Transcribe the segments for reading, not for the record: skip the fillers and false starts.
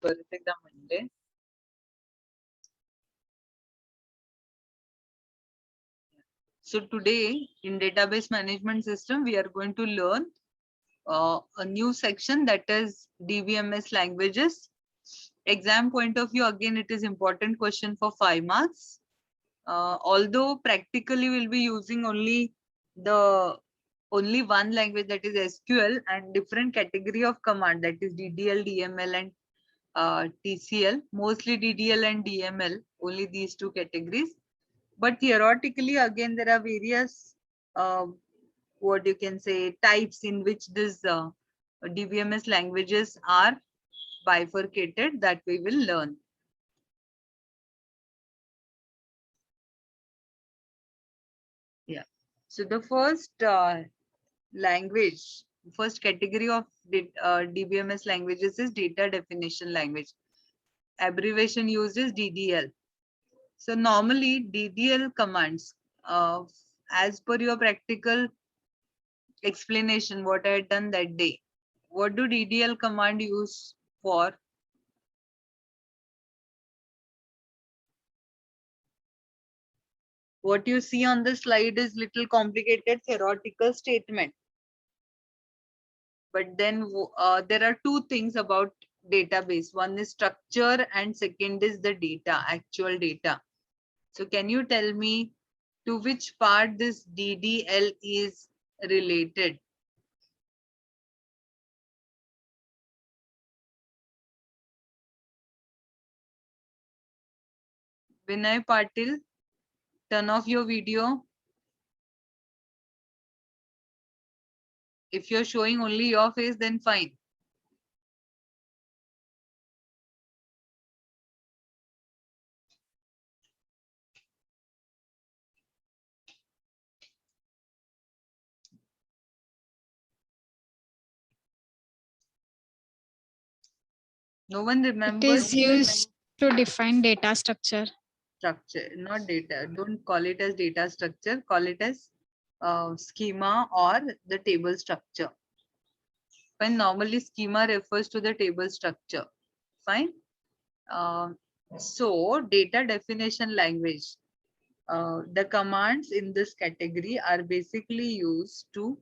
परत एकदा म्हणते. So today in database management system, we are going to learn a new section, that is DBMS languages. Exam point of view, again, it is important question for 5 marks. Although practically we'll be using only one language, that is SQL, and different category of command, that is DDL, DML, and TCL, mostly DDL and DML, only these two categories. But theoretically, again, there are various what you can say types in which this DBMS languages are bifurcated, that we will learn. Yeah. So the first language, first category of DBMS languages is data definition language. Abbreviation used is DDL. So normally DDL commands, as per your practical explanation, what I had done that day, what do DDL command use for? What you see on the slide is little complicated theoretical statement. But then there are two things about database. One is structure and second is the data, actual data. So can you tell me to which part this DDL is related? Vinay Patil, turn off your video. If you're showing only your face, then fine. No one remembers. It is used to define data structure. Structure, not data. Don't call it as data structure. Call it as schema or the table structure. When normally schema refers to the table structure. Fine. So data definition language. The commands in this category are basically used to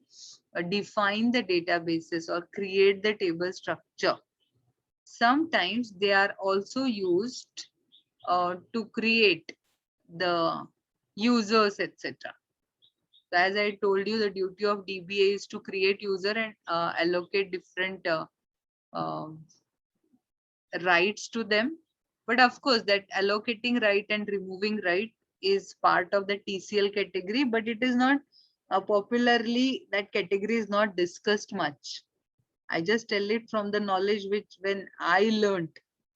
define the databases or create the table structure. Sometimes they are also used to create the users, etc. So as I told you, the duty of DBA is to create user and allocate different rights to them. But of course, that allocating right and removing right is part of the TCL category, but it is not popularly, that category is not discussed much. I just tell it from the knowledge which when I learned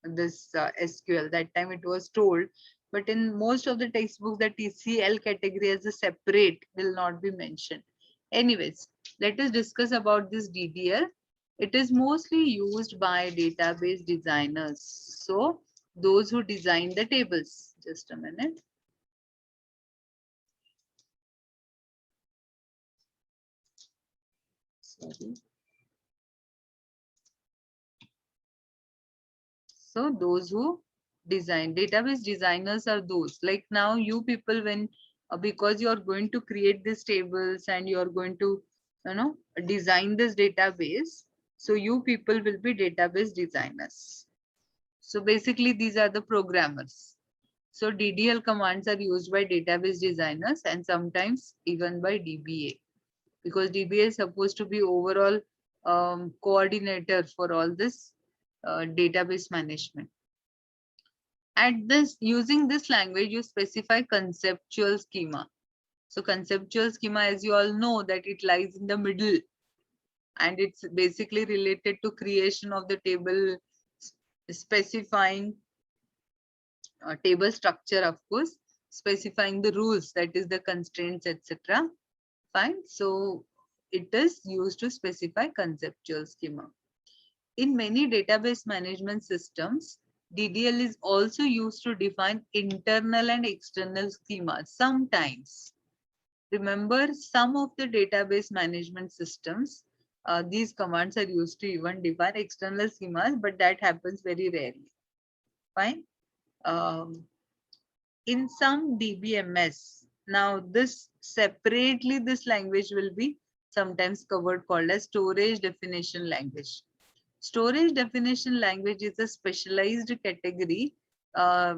this SQL, that time it was told, but in most of the textbooks, the TCL category as a separate will not be mentioned. Anyways, let us discuss about this DDL. It is mostly used by database designers. So those who design the tables, just a minute. Sorry. So those who design, database designers are those like now you people, when because you are going to create these tables and you are going to design this database, so you people will be database designers. So basically these are the programmers. So DDL commands are used by database designers and sometimes even by DBA, because DBA is supposed to be overall coordinator for all this database management. At this, using this language, you specify conceptual schema. So conceptual schema, as you all know, that it lies in the middle and it's basically related to creation of the table, specifying table structure, of course, specifying the rules, that is the constraints, etc. Fine. So it is used to specify conceptual schema. In many database management systems, DDL is also used to define internal and external schemas. Sometimes, remember, some of the database management systems these commands are used to even define external schemas, but that happens very rarely. Fine. In some DBMS, now this separately, this language will be sometimes covered called as storage definition language. Storage definition language is a specialized category uh,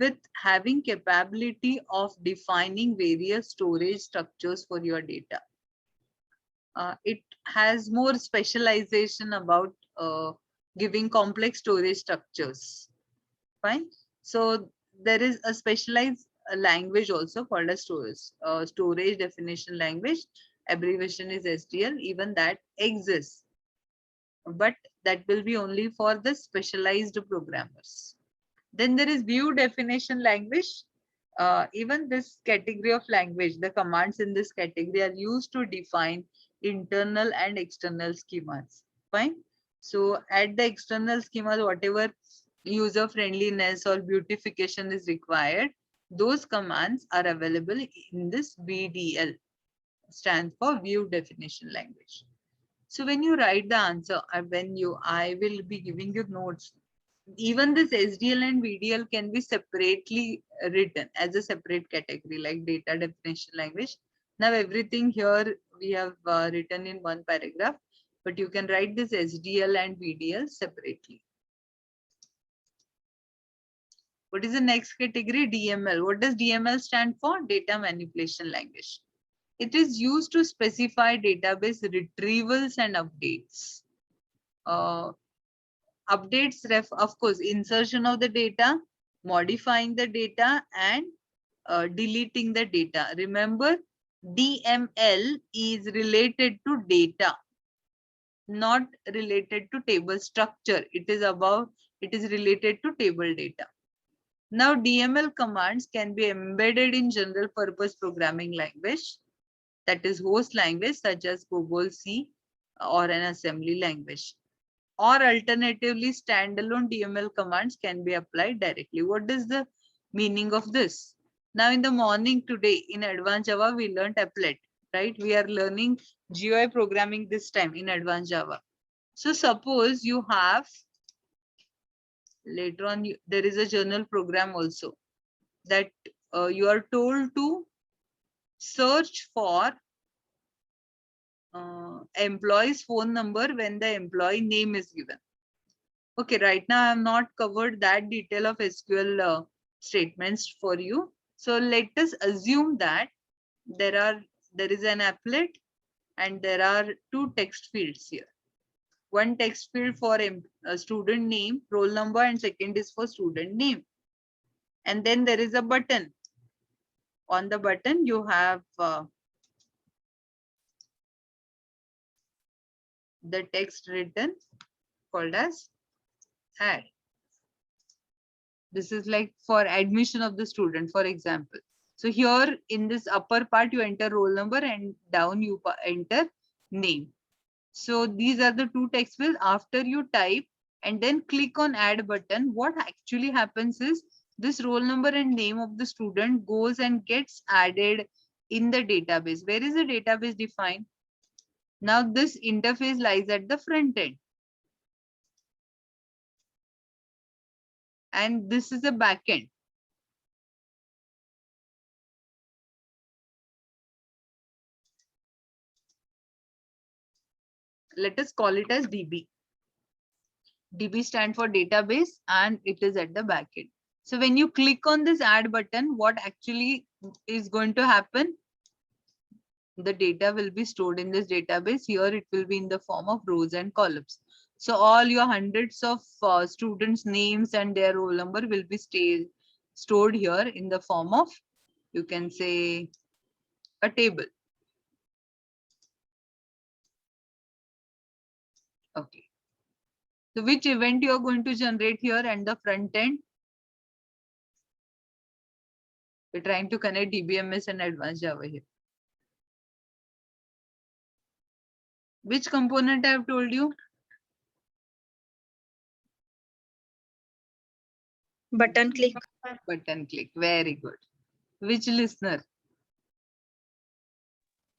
with having capability of defining various storage structures for your data. It has more specialization about giving complex storage structures. Fine. So there is a specialized language also called as storage definition language. Abbreviation is SDL. Even that exists, but that will be only for the specialized programmers. Then there is view definition language. Even this category of language, the commands in this category are used to define internal and external schemas. Fine. So at the external schemas, whatever user friendliness or beautification is required, those commands are available in this VDL, stands for view definition language. So when you write the answer, I will be giving you notes. Even this SDL and VDL can be separately written as a separate category, like data definition language. Now everything here we have written in one paragraph, but you can write this SDL and VDL separately. What is the next category? DML. What does DML stand for? Data manipulation language. It is used to specify database retrievals and updates. Updates of course, insertion of the data, modifying the data, and deleting the data. Remember, DML is related to data, not related to table structure. It is related to table data. Now, DML commands can be embedded in general purpose programming language, that is host language such as COBOL C or an assembly language. Or alternatively, standalone DML commands can be applied directly. What is the meaning of this? Now in the morning today in Advanced Java, we learned applet, right? We are learning GUI programming this time in Advanced Java. So suppose you have, later on, there is a journal program also that you are told to search for employee's phone number when the employee name is given. Okay, right now I have not covered that detail of SQL statements for you. So let us assume that there is an applet and there are two text fields here. One text field for a student name, roll number, and second is for student name. And then there is a button. On the button you have the text written called as add. This is like for admission of the student, for example. So here in this upper part, you enter roll number and down you enter name. So these are the two text fields. After you type and then click on add button, what actually happens is this roll number and name of the student goes and gets added in the database. Where is the database defined? Now this interface lies at the front end. And this is a backend. Let us call it as DB. DB stands for database and it is at the backend. So when you click on this add button, what actually is going to happen? The data will be stored in this database. Here it will be in the form of rows and columns. So all your hundreds of students' names and their roll number will be stored here in the form of, you can say, a table. Okay. So which event you are going to generate here and the front end? We're trying to connect DBMS and Advanced Java here. Which component I have told you? Button click. Button click. Very good. Which listener?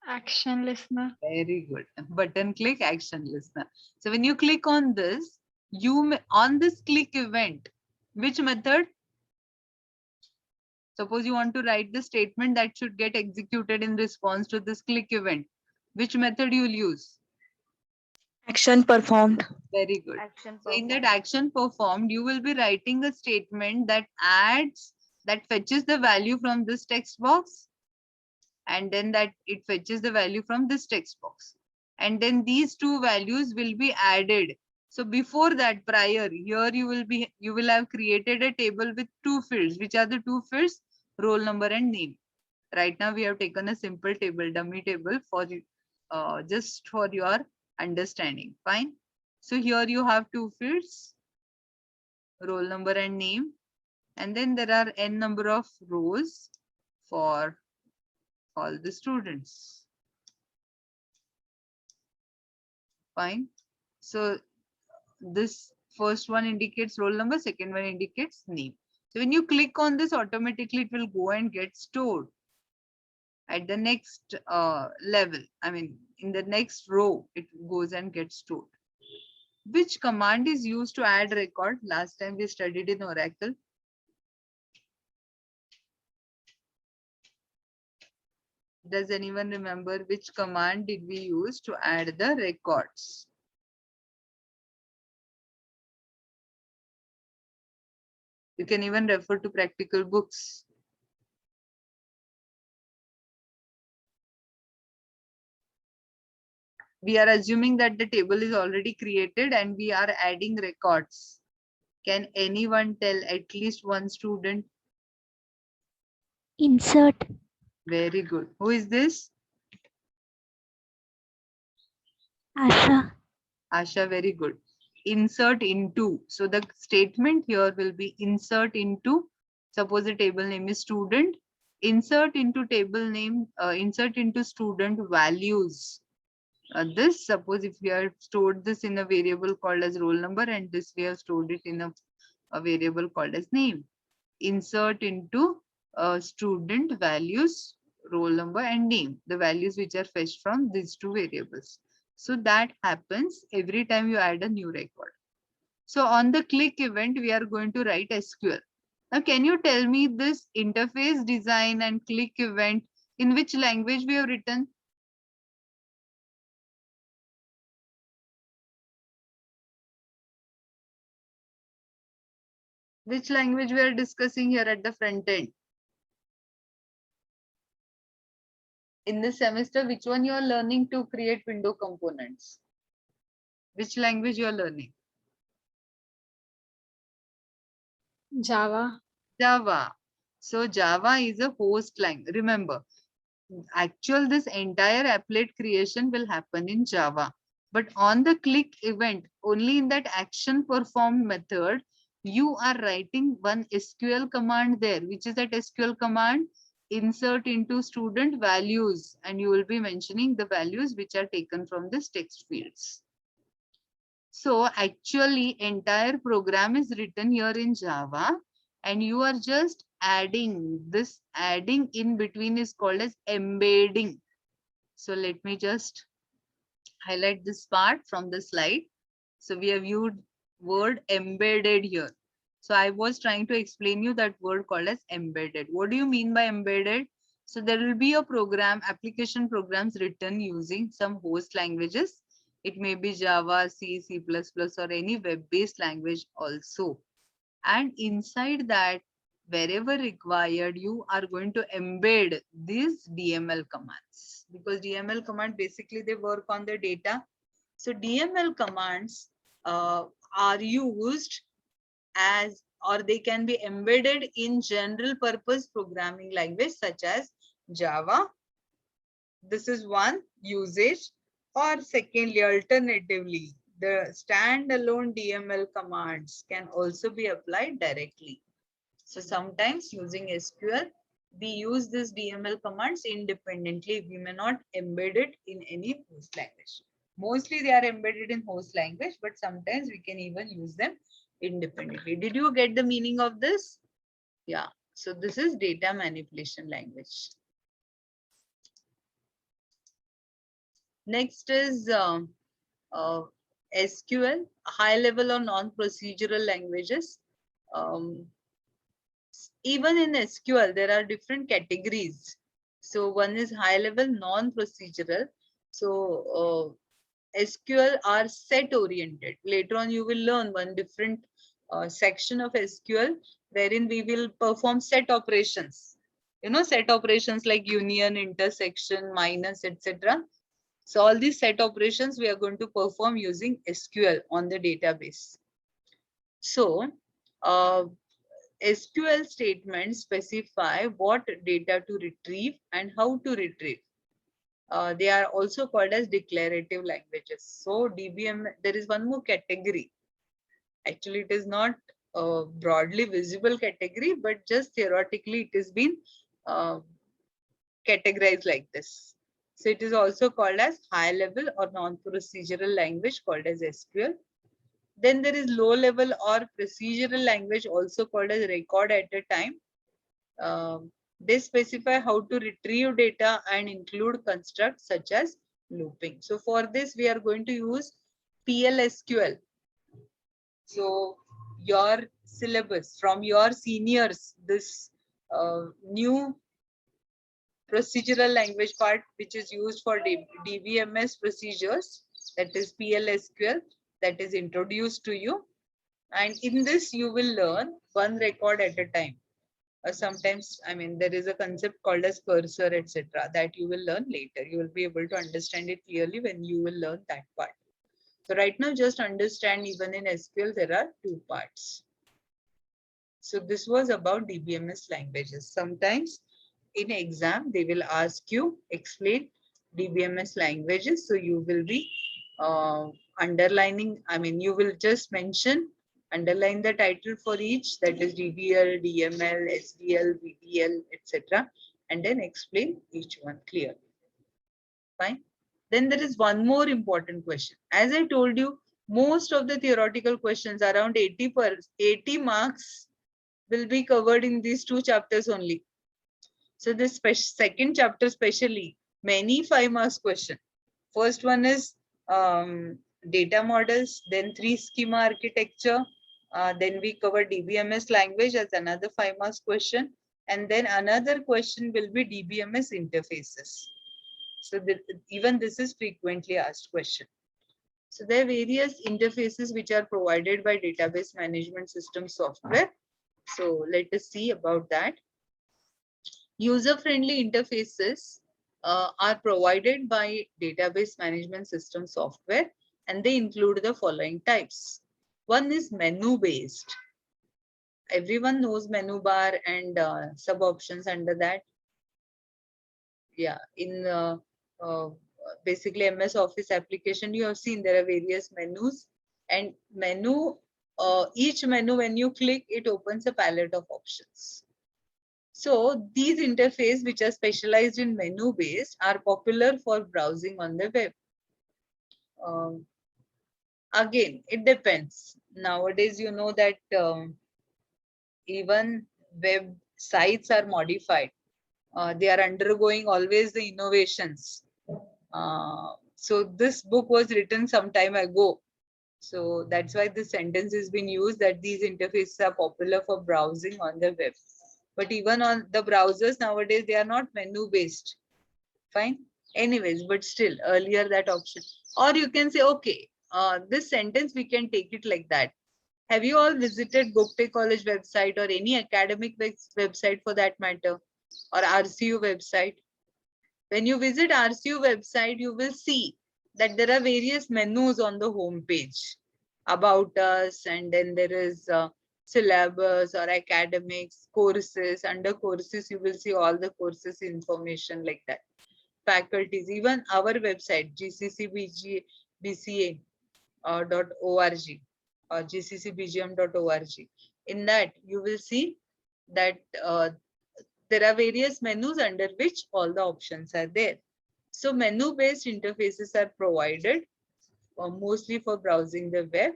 Action listener. Very good. Button click action listener. So when you click on this, on this click event, which method? Suppose you want to write the statement that should get executed in response to this click event. Which method you will use? Action performed. Very good. Action So in that performed. action performed, you will be writing a statement that fetches the value from this text box, and then that it fetches the value from this text box. And then these two values will be added. So before that, prior, here you will have created a table with two fields. Which are the two fields? Roll number and name. Right now we have taken a simple table, dummy table, for just for your understanding. Fine. So here you have two fields, roll number and name, and then there are n number of rows for all the students. Fine. So this first one indicates roll number, second one indicates name. So when you click on this, automatically it will go and get stored at the next level. I mean, in the next row, it goes and gets stored. Which command is used to add record? Last time we studied in Oracle. Does anyone remember which command did we use to add the records? You can even refer to practical books. We are assuming that the table is already created and we are adding records. Can anyone tell at least one student? Insert. Very good. Who is this? Asha. Asha, very good. Insert into. So the statement here will be insert into. Suppose the table name is student. Insert into table name, insert into student values. This, suppose if we have stored this in a variable called as roll number, and this we have stored it in a variable called as name. Insert into student values, roll number and name, the values which are fetched from these two variables. So that happens every time you add a new record. So on the click event, we are going to write SQL. Now, can you tell me this interface design and click event, in which language we have written? Which language we are discussing here at the front end? In this semester, which one you are learning to create window components? Which language you are learning? Java. Java. So Java is a host language. Remember, this entire applet creation will happen in Java. But on the click event, only in that action performed method, you are writing one SQL command there. Which is that SQL command? Insert into student values, and you will be mentioning the values which are taken from this text fields. So actually entire program is written here in Java, and you are just adding. This adding in between is called as embedding. So let me just highlight this part from the slide. So we have used word embedded here. So I was trying to explain you that word called as embedded. What do you mean by embedded? So there will be a program, application programs written using some host languages. It may be Java, C, C++, or any web-based language also. And inside that, wherever required, you are going to embed these DML commands, because DML command basically they work on the data. So DML commands are used as, or they can be embedded in general purpose programming language such as Java. This is one usage. Or secondly, alternatively, the standalone DML commands can also be applied directly. So sometimes using SQL, we use this DML commands independently. We may not embed it in any host language. Mostly they are embedded in host language, but sometimes we can even use them independently. Did you get the meaning of this? Yeah. So this is data manipulation language. Next is SQL, high level or non-procedural languages. Even in SQL, there are different categories. So one is high level non-procedural. So SQL are set oriented. Later on, you will learn one different section of SQL wherein we will perform set operations. You know, set operations like union, intersection, minus, etc. So all these set operations we are going to perform using SQL on the database. So SQL statements specify what data to retrieve and how to retrieve. They are also called as declarative languages. So DBM, there is one more category. Actually, it is not a broadly visible category, but just theoretically it has been categorized like this. So it is also called as high level or non-procedural language called as SQL. Then there is low level or procedural language also called as record at a time. They specify how to retrieve data and include constructs such as looping. So for this, we are going to use PLSQL. So your syllabus from your seniors, this new procedural language part, which is used for DBMS procedures, that is PLSQL, that is introduced to you. And in this, you will learn one record at a time. Sometimes, I mean, there is a concept called as cursor, etc., that you will learn later. You will be able to understand it clearly when you will learn that part. So right now, just understand even in SQL, there are two parts. So this was about DBMS languages. Sometimes in exam, they will ask you explain DBMS languages. So you will be underlining, I mean, you will just mention, underline the title for each, that is DBL, DML, SDL, VDL, etc. And then explain each one clearly. Fine. Then there is one more important question. As I told you, most of the theoretical questions, around 80 marks, will be covered in these two chapters only. So this second chapter especially, many 5 marks question. First one is data models, then 3 schema architecture, then we cover DBMS language as another 5 marks question, and then another question will be DBMS interfaces. So even this is frequently asked question. So there are various interfaces which are provided by database management system software. So let us see about that. User-friendly interfaces are provided by database management system software, and they include the following types. One is menu-based. Everyone knows menu bar and sub options under that. Yeah, in basically MS Office application, you have seen there are various menus, and each menu, when you click, it opens a palette of options. So these interfaces, which are specialized in menu based, are popular for browsing on the web. Again, it depends. Nowadays, you know that even websites are modified. They are undergoing always the innovations. So this book was written some time ago. So that's why this sentence has been used, that these interfaces are popular for browsing on the web. But even on the browsers nowadays, they are not menu based. Fine. Anyways, but still earlier that option. Or you can say, okay, this sentence, we can take it like that. Have you all visited Gokte College website or any academic website for that matter, or RCU website? When you visit RCU website, you will see that there are various menus on the home page. About us, and then there is syllabus or academics, courses. Under courses, you will see all the courses information like that. Faculties, even our website, gccbca.org or gccbgm.org. In that, you will see that there are various menus under which all the options are there. So menu-based interfaces are provided mostly for browsing the web.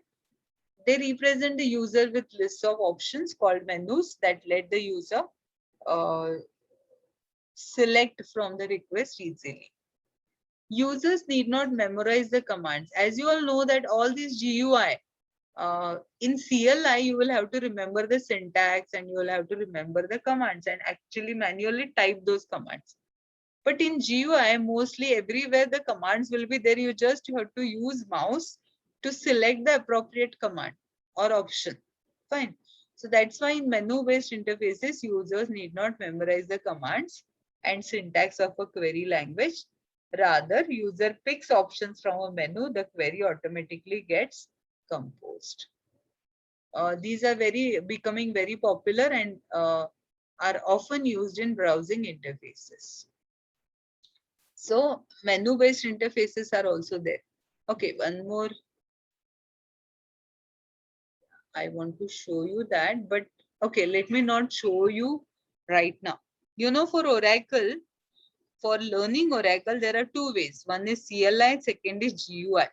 They represent the user with lists of options called menus that let the user select from the request easily. Users need not memorize the commands. As you all know that all these GUI, in CLI, you will have to remember the syntax and you will have to remember the commands and actually manually type those commands. But in GUI, mostly everywhere the commands will be there. You just have to use mouse to select the appropriate command or option. Fine. So that's why in menu-based interfaces, users need not memorize the commands and syntax of a query language. Rather, user picks options from a menu, the query automatically gets composed. These are becoming very popular and are often used in browsing interfaces. So menu-based interfaces are also there. Okay, one more. I want to show you that, but okay, let me not show you right now. You know, for Oracle, for learning Oracle, there are two ways. One is CLI, second is GUI.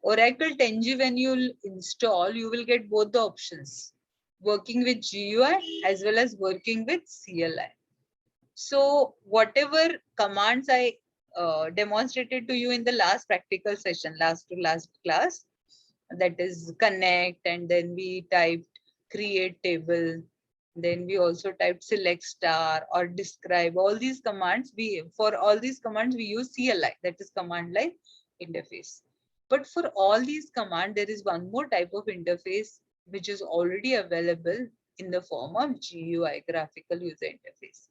Oracle Tenji, when you install, you will get both the options, working with GUI as well as working with CLI. So whatever commands I demonstrated to you in the last practical session, last to last class, that is connect, and then we typed create table, then we also typed select star or describe. All these commands, for all these commands we use CLI, that is command line interface. But for all these commands, there is one more type of interface which is already available in the form of GUI, graphical user interface,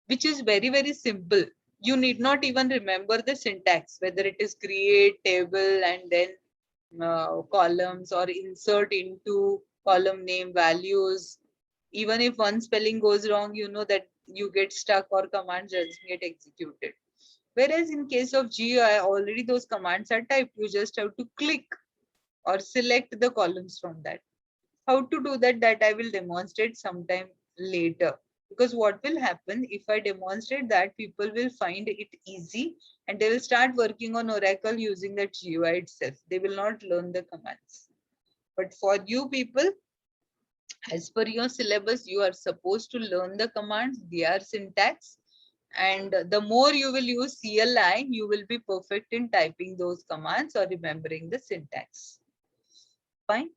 which is very simple. You need not even remember the syntax, whether it is create table and then columns or insert into column name values. Even if one spelling goes wrong, you know that you get stuck or command just get executed. Whereas in case of GUI, already those commands are typed. You just have to click or select the columns from that. How to do that, that I will demonstrate sometime later. Because what will happen if I demonstrate that, people will find it easy and they will start working on Oracle using that GUI itself. They will not learn the commands. But for you people, as per your syllabus, you are supposed to learn the commands, their syntax. And the more you will use CLI, you will be perfect in typing those commands or remembering the syntax. Fine.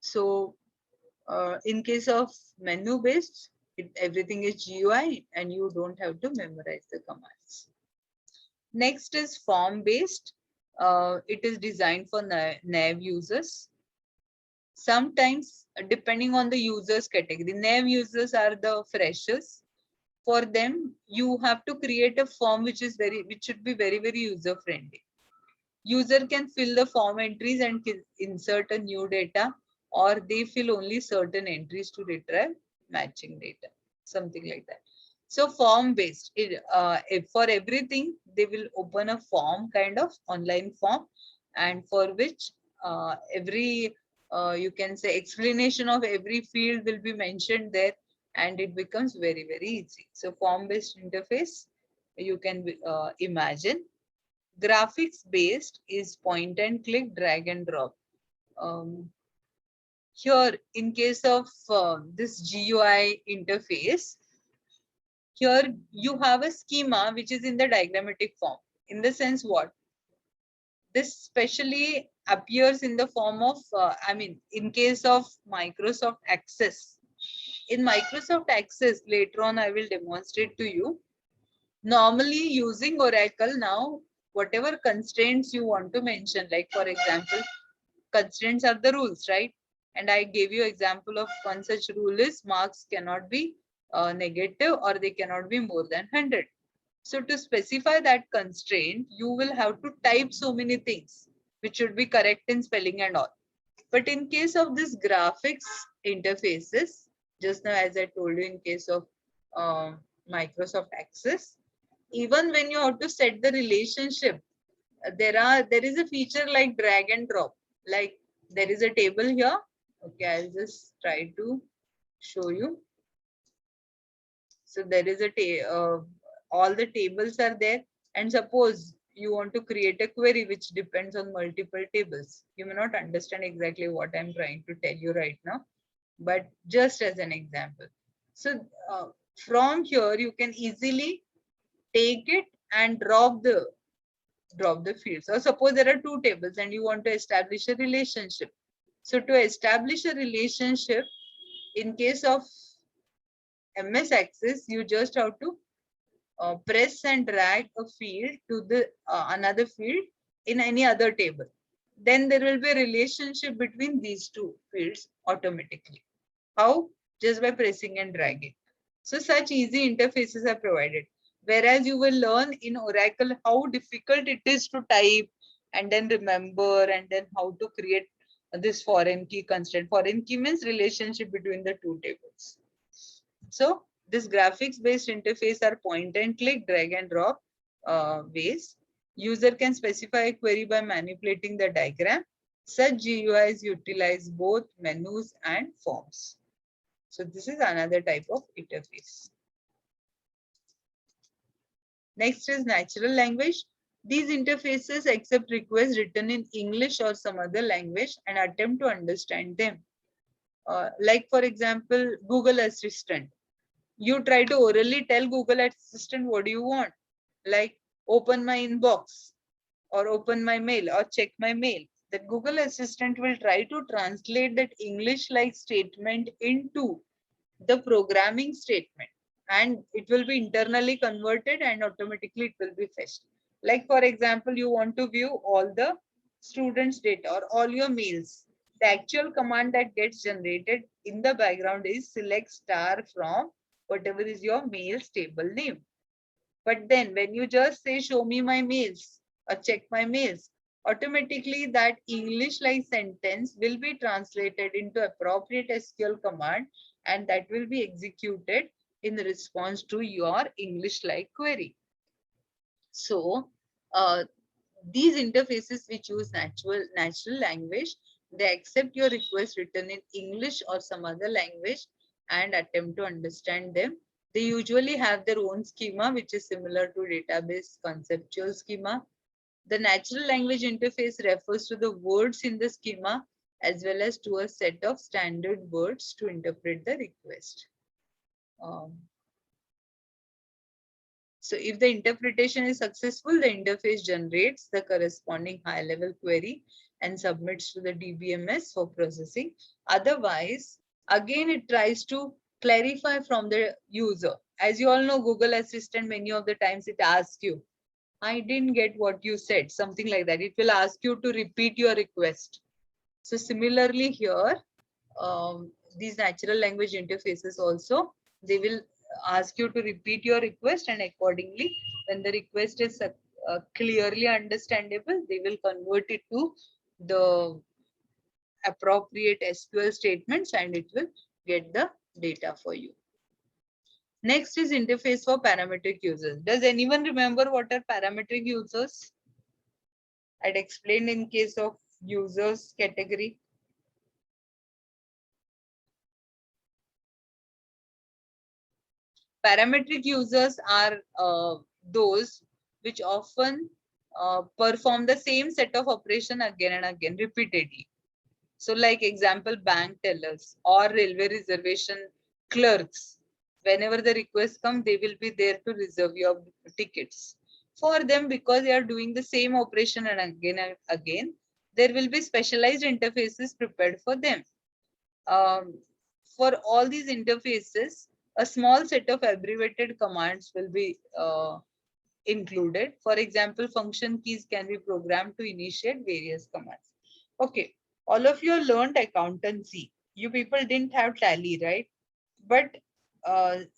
So in case of menu based, everything is GUI and you don't have to memorize the commands. Next is form based. It is designed for nav users. Sometimes depending on the users category, nav users are the freshers. For them, you have to create a form which should be very user friendly. User can fill the form entries and insert a new data, or they fill only certain entries to retrieve matching data, something like that. So form based, for everything, they will open a form, kind of online form, and for which every, you can say, explanation of every field will be mentioned there, and it becomes very easy. So form based interface, you can imagine. Graphics based is point and click, drag and drop. Here, in case of this GUI interface, here you have a schema which is in the diagrammatic form. In the sense what? This specially appears in the form of, in case of Microsoft Access. In Microsoft Access, later on I will demonstrate to you. Normally using Oracle now, whatever constraints you want to mention, like for example, constraints are the rules, right? And I gave you example of one such rule is marks cannot be negative or they cannot be more than 100. So to specify that constraint, you will have to type so many things which should be correct in spelling and all. But in case of this graphics interfaces, just now as I told you in case of Microsoft Access, even when you have to set the relationship, there is a feature like drag and drop. Like there is a table here. Okay, I'll just try to show you. So there is all the tables are there, and suppose you want to create a query which depends on multiple tables. You may not understand exactly what I'm trying to tell you right now, but just as an example. So From here, you can easily take it and drop the fields. Or suppose there are two tables and you want to establish a relationship. So to establish a relationship, in case of MS Access, you just have to press and drag a field to the another field in any other table. Then there will be a relationship between these two fields automatically. How? Just by pressing and dragging. So such easy interfaces are provided. Whereas you will learn in Oracle how difficult it is to type and then remember and then how to create this foreign key constraint. Foreign key means relationship between the two tables. So this graphics based interface are point and click, drag and drop ways. User can specify a query by manipulating the diagram. Such GUIs utilize both menus and forms. So this is another type of interface. Next is natural language. These interfaces accept requests written in English or some other language and attempt to understand them. Like for example, Google Assistant. You try to orally tell Google Assistant what do you want, like open my inbox or open my mail or check my mail. The Google Assistant will try to translate that English-like statement into the programming statement, and it will be internally converted and automatically it will be fetched. Like for example, you want to view all the students' data or all your mails. The actual command that gets generated in the background is select star from whatever is your mails table name. But then when you just say show me my mails or check my mails, automatically that English like sentence will be translated into appropriate SQL command and that will be executed in response to your English like query. So these interfaces which use natural language, they accept your request written in English or some other language and attempt to understand them. They usually have their own schema, which is similar to database conceptual schema. The natural language interface refers to the words in the schema as well as to a set of standard words to interpret the request. So if the interpretation is successful, the interface generates the corresponding high-level query and submits to the DBMS for processing. Otherwise, again, it tries to clarify from the user. As you all know, Google Assistant, many of the times it asks you, I didn't get what you said, something like that. It will ask you to repeat your request. So similarly here, these natural language interfaces also, they will ask you to repeat your request, and accordingly, when the request is clearly understandable, they will convert it to the appropriate SQL statements and it will get the data for you. Next is interface for parametric users. Does anyone remember what are parametric users? I'd explained in case of users category. Parametric users are those which often perform the same set of operation again and again repeatedly. So like example, bank tellers or railway reservation clerks. Whenever the request comes, they will be there to reserve your tickets. For them, because they are doing the same operation and again, there will be specialized interfaces prepared for them. For all these interfaces, a small set of abbreviated commands will be included. For example, function keys can be programmed to initiate various commands. Okay, all of you learned accountancy. You people didn't have Tally, right? But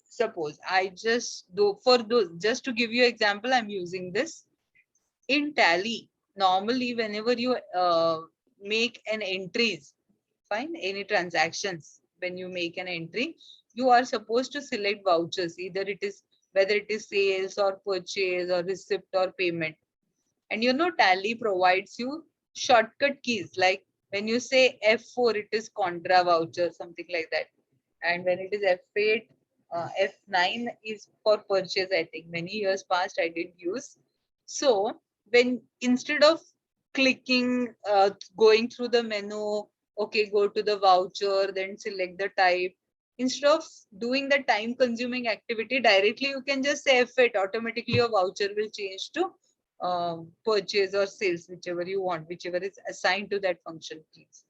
suppose I just do for those, just to give you example, I'm using this. In Tally, normally whenever you make an entries, fine, any transactions, when you make an entry, you are supposed to select vouchers, either it is whether it is sales or purchase or receipt or payment. And you know, Tally provides you shortcut keys, like when you say F4, it is contra voucher, something like that. And when it is F8, F9 is for purchase, I think. Many years past, I did use. So when instead of clicking, going through the menu, okay, go to the voucher, then select the type. instead of doing the time consuming activity directly, you can just say F8, automatically your voucher will change to purchase or sales, whichever you want, whichever is assigned to that function keys.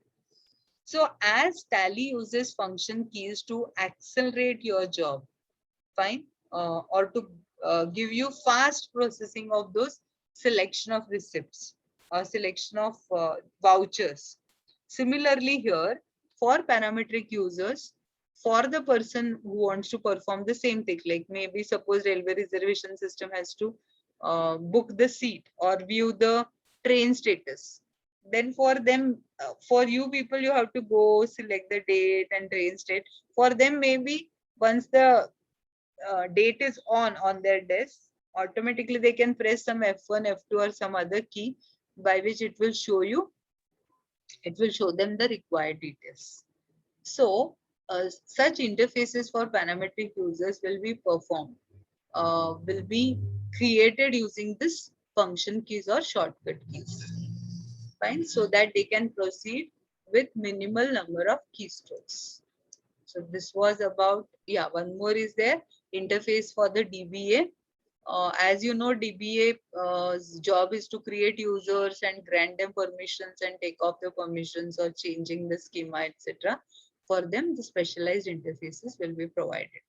So as Tally uses function keys to accelerate your job, fine, or to give you fast processing of those selection of receipts or selection of vouchers. Similarly here, for parametric users, for the person who wants to perform the same thing, like maybe suppose railway reservation system has to book the seat or view the train status, then for them, for you people, you have to go select the date and train state. For them, maybe once the date is on their desk, automatically they can press some F1, F2 or some other key by which it will show you, it will show them the required details. So such interfaces for parametric users will be performed, will be created using this function keys or shortcut keys, fine, so that they can proceed with minimal number of keystrokes. So this was about, yeah, one more is there, interface for the DBA. As you know, DBA's job is to create users and grant them permissions and take off the permissions or changing the schema, etc. For them, the specialized interfaces will be provided.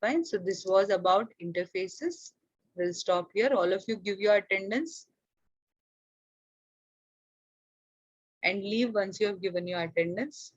Fine. So this was about interfaces. We'll stop here. All of you give your attendance and leave once you have given your attendance.